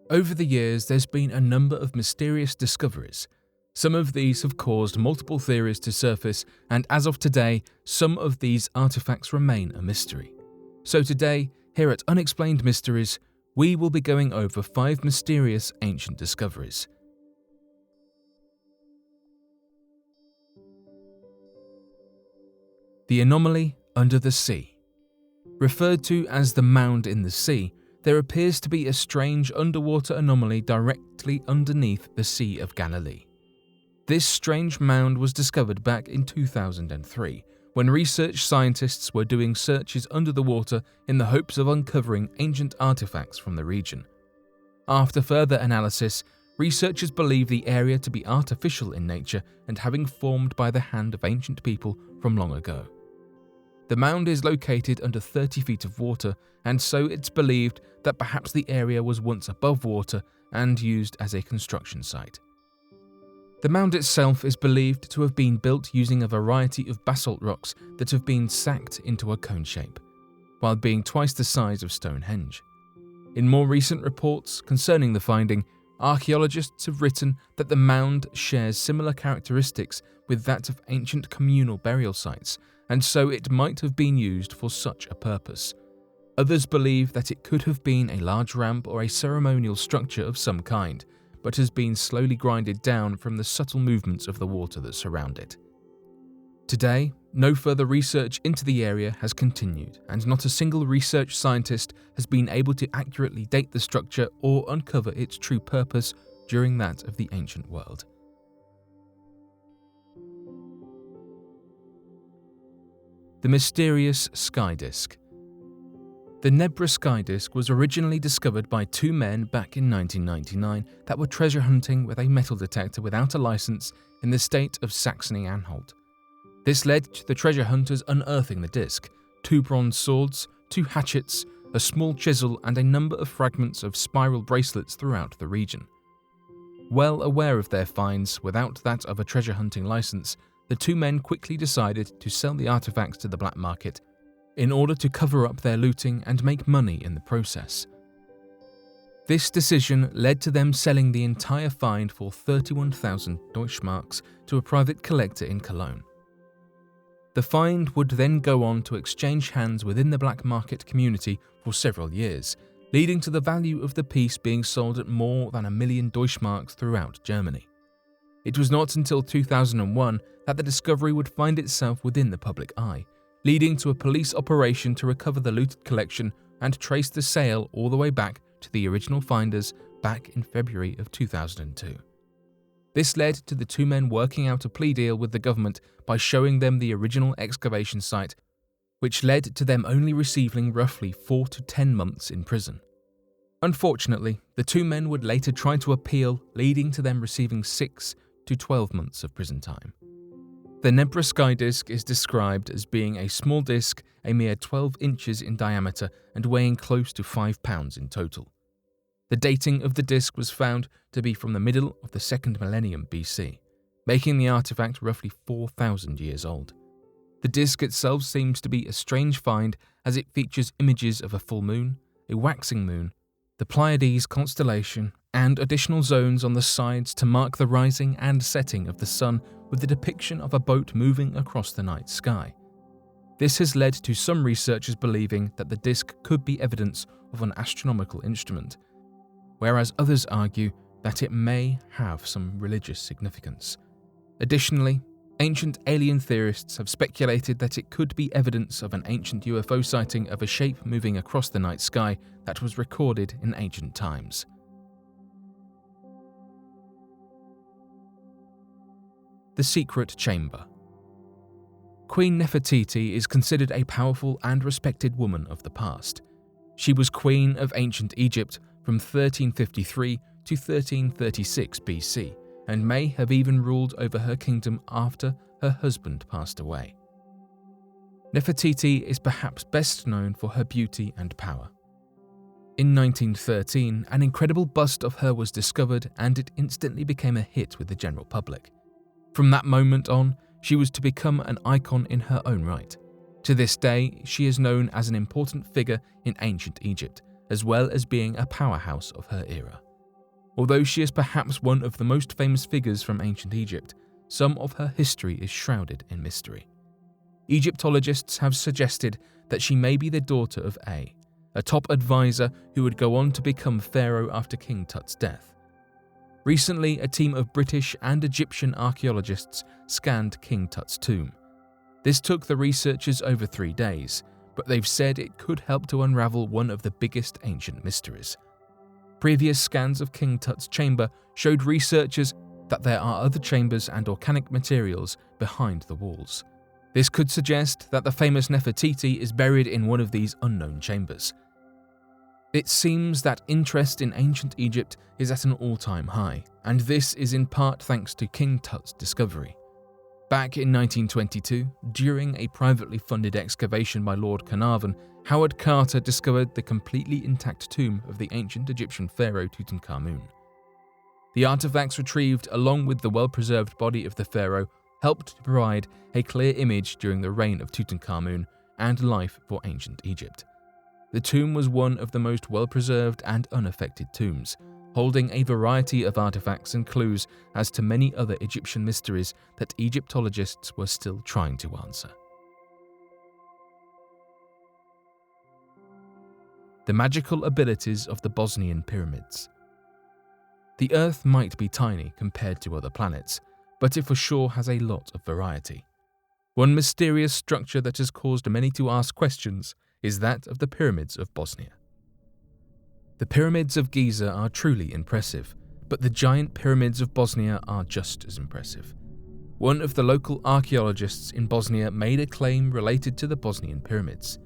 Over the years, there's been a number of mysterious discoveries. Some of these have caused multiple theories to surface, and as of today, some of these artifacts remain a mystery. So today, here at Unexplained Mysteries, we will be going over 5 mysterious ancient discoveries. The anomaly under the sea. Referred to as the Mound in the sea, there appears to be a strange underwater anomaly directly underneath the Sea of Galilee. This strange mound was discovered back in 2003, when research scientists were doing searches under the water in the hopes of uncovering ancient artifacts from the region. After further analysis, researchers believe the area to be artificial in nature and having formed by the hand of ancient people from long ago. The mound is located under 30 feet of water, and so it's believed that perhaps the area was once above water and used as a construction site. The mound itself is believed to have been built using a variety of basalt rocks that have been sacked into a cone shape, while being twice the size of Stonehenge. In more recent reports concerning the finding, archaeologists have written that the mound shares similar characteristics with that of ancient communal burial sites, and so it might have been used for such a purpose. Others believe that it could have been a large ramp or a ceremonial structure of some kind, but has been slowly grinded down from the subtle movements of the water that surround it. Today, no further research into the area has continued, and not a single research scientist has been able to accurately date the structure or uncover its true purpose during that of the ancient world. The mysterious sky disk. The Nebra sky disk was originally discovered by 2 men back in 1999 that were treasure hunting with a metal detector without a license in the state of Saxony-Anhalt. This led to the treasure hunters unearthing the disk, 2 bronze swords, 2 hatchets, a small chisel, and a number of fragments of spiral bracelets throughout the region. Well aware of their finds without that of a treasure hunting license, the 2 men quickly decided to sell the artifacts to the black market in order to cover up their looting and make money in the process. This decision led to them selling the entire find for 31,000 Deutschmarks to a private collector in Cologne. The find would then go on to exchange hands within the black market community for several years, leading to the value of the piece being sold at more than 1 million Deutschmarks throughout Germany. It was not until 2001 that the discovery would find itself within the public eye, leading to a police operation to recover the looted collection and trace the sale all the way back to the original finders back in February of 2002. This led to the 2 men working out a plea deal with the government by showing them the original excavation site, which led to them only receiving roughly 4 to 10 months in prison. Unfortunately, the 2 men would later try to appeal, leading to them receiving 6 to 12 months of prison time. The Nebra sky disk is described as being a small disk, a mere 12 inches in diameter and weighing close to 5 pounds in total. The dating of the disk was found to be from the middle of the 2nd millennium BC, making the artifact roughly 4,000 years old. The disk itself seems to be a strange find as it features images of a full moon, a waxing moon, the Pleiades constellation, and additional zones on the sides to mark the rising and setting of the sun with the depiction of a boat moving across the night sky. This has led to some researchers believing that the disk could be evidence of an astronomical instrument, whereas others argue that it may have some religious significance. Additionally, ancient alien theorists have speculated that it could be evidence of an ancient UFO sighting of a shape moving across the night sky that was recorded in ancient times. The secret chamber. Queen Nefertiti is considered a powerful and respected woman of the past. She was queen of ancient Egypt from 1353 to 1336 BC, and may have even ruled over her kingdom after her husband passed away. Nefertiti is perhaps best known for her beauty and power. In 1913, an incredible bust of her was discovered, and it instantly became a hit with the general public. From that moment on, she was to become an icon in her own right. To this day, she is known as an important figure in ancient Egypt, as well as being a powerhouse of her era. Although she is perhaps one of the most famous figures from ancient Egypt, some of her history is shrouded in mystery. Egyptologists have suggested that she may be the daughter of A top advisor who would go on to become pharaoh after King Tut's death. Recently, a team of British and Egyptian archaeologists scanned King Tut's tomb. This took the researchers over 3 days, but they've said it could help to unravel one of the biggest ancient mysteries. Previous scans of King Tut's chamber showed researchers that there are other chambers and organic materials behind the walls. This could suggest that the famous Nefertiti is buried in one of these unknown chambers. It seems that interest in ancient Egypt is at an all-time high, and this is in part thanks to King Tut's discovery. Back in 1922, during a privately funded excavation by Lord Carnarvon, Howard Carter discovered the completely intact tomb of the ancient Egyptian pharaoh Tutankhamun. The artifacts retrieved, along with the well-preserved body of the pharaoh, helped to provide a clear image during the reign of Tutankhamun and life for ancient Egypt. The tomb was one of the most well-preserved and unaffected tombs, holding a variety of artifacts and clues as to many other Egyptian mysteries that Egyptologists were still trying to answer. The magical abilities of the Bosnian Pyramids. The Earth might be tiny compared to other planets, but it for sure has a lot of variety. One mysterious structure that has caused many to ask questions is that of the Pyramids of Bosnia. The Pyramids of Giza are truly impressive, but the giant pyramids of Bosnia are just as impressive. One of the local archaeologists in Bosnia made a claim related to the Bosnian Pyramids.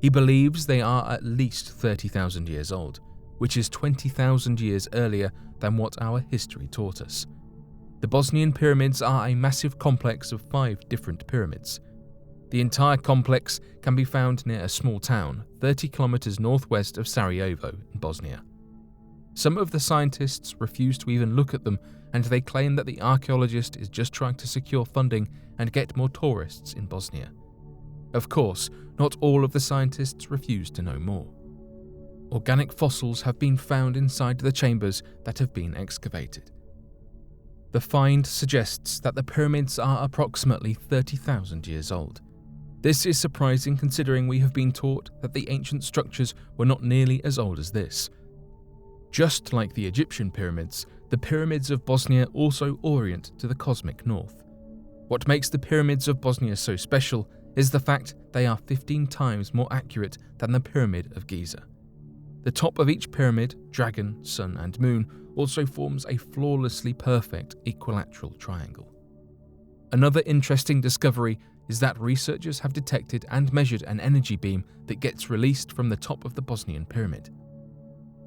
He believes they are at least 30,000 years old, which is 20,000 years earlier than what our history taught us. The Bosnian Pyramids are a massive complex of 5 different pyramids. The entire complex can be found near a small town 30 kilometers northwest of Sarajevo in Bosnia. Some of the scientists refuse to even look at them, and they claim that the archaeologist is just trying to secure funding and get more tourists in Bosnia. Of course, not all of the scientists refuse to know more. Organic fossils have been found inside the chambers that have been excavated. The find suggests that the pyramids are approximately 30,000 years old. This is surprising considering we have been taught that the ancient structures were not nearly as old as this. Just like the Egyptian pyramids, the pyramids of Bosnia also orient to the cosmic north. What makes the pyramids of Bosnia so special is the fact they are 15 times more accurate than the Pyramid of Giza. The top of each pyramid, dragon, sun and moon, also forms a flawlessly perfect equilateral triangle. Another interesting discovery is that researchers have detected and measured an energy beam that gets released from the top of the Bosnian pyramid.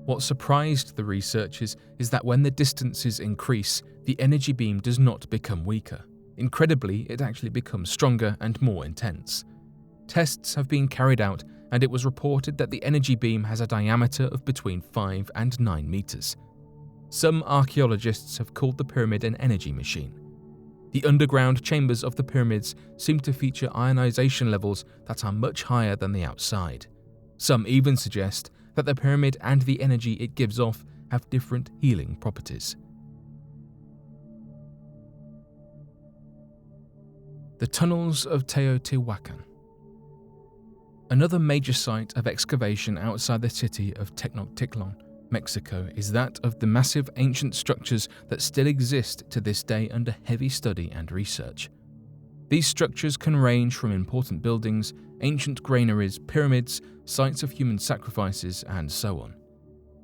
What surprised the researchers is that when the distances increase, the energy beam does not become weaker. Incredibly, it actually becomes stronger and more intense. Tests have been carried out, and it was reported that the energy beam has a diameter of between 5 and 9 meters. Some archaeologists have called the pyramid an energy machine. The underground chambers of the pyramids seem to feature ionization levels that are much higher than the outside. Some even suggest that the pyramid and the energy it gives off have different healing properties. The tunnels of Teotihuacan. Another major site of excavation outside the city of Tenochtitlan, Mexico, is that of the massive ancient structures that still exist to this day under heavy study and research. These structures can range from important buildings, ancient granaries, pyramids, sites of human sacrifices, and so on.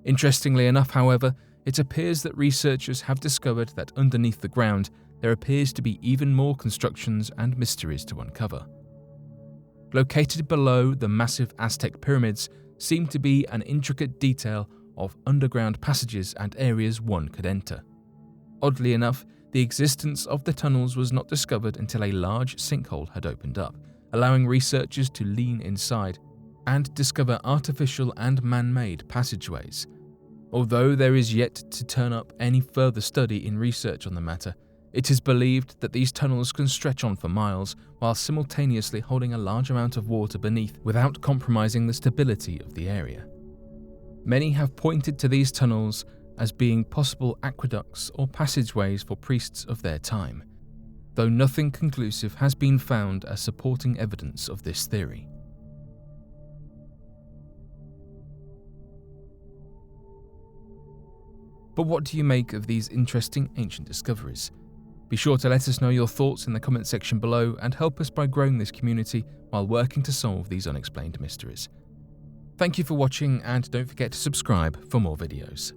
Interestingly enough, however, it appears that researchers have discovered that underneath the ground there appears to be even more constructions and mysteries to uncover. Located below the massive Aztec pyramids seem to be an intricate detail of underground passages and areas one could enter. Oddly enough, the existence of the tunnels was not discovered until a large sinkhole had opened up, allowing researchers to lean inside and discover artificial and man-made passageways. Although there is yet to turn up any further study in research on the matter, it is believed that these tunnels can stretch on for miles while simultaneously holding a large amount of water beneath without compromising the stability of the area. Many have pointed to these tunnels as being possible aqueducts or passageways for priests of their time, though nothing conclusive has been found as supporting evidence of this theory. But what do you make of these interesting ancient discoveries? Be sure to let us know your thoughts in the comment section below and help us by growing this community while working to solve these unexplained mysteries. Thank you for watching, and don't forget to subscribe for more videos.